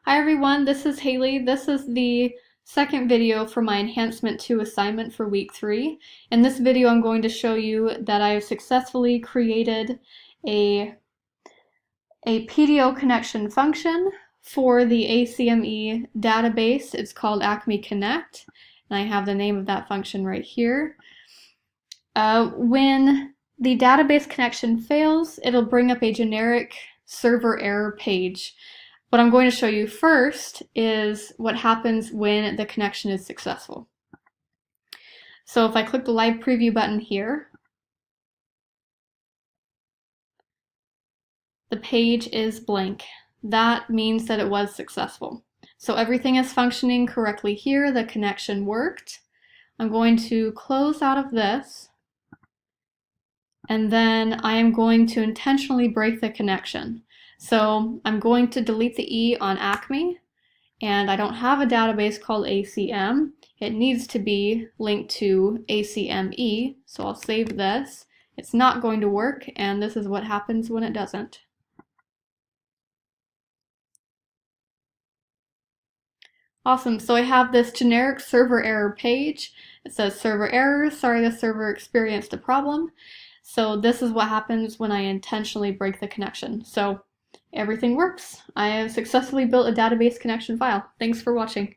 Hi everyone, this is Haley. This is the second video for my Enhancement 2 assignment for week 3. In this video I'm going to show you that I have successfully created a PDO connection function for the ACME database. It's called Acme Connect, and I have the name of that function right here. When the database connection fails, it'll bring up a generic server error page. What I'm going to show you first is what happens when the connection is successful. So if I click the live preview button here, the page is blank. That means that it was successful. So everything is functioning correctly here. The connection worked. I'm going to close out of this, and then I am going to intentionally break the connection. So I'm going to delete the E on Acme, and I don't have a database called ACM. It needs to be linked to ACME, so I'll save this. It's not going to work, and this is what happens when it doesn't. Awesome, so I have this generic server error page. It says server error, sorry the server experienced a problem. So this is what happens when I intentionally break the connection. So everything works. I have successfully built a database connection file. Thanks for watching.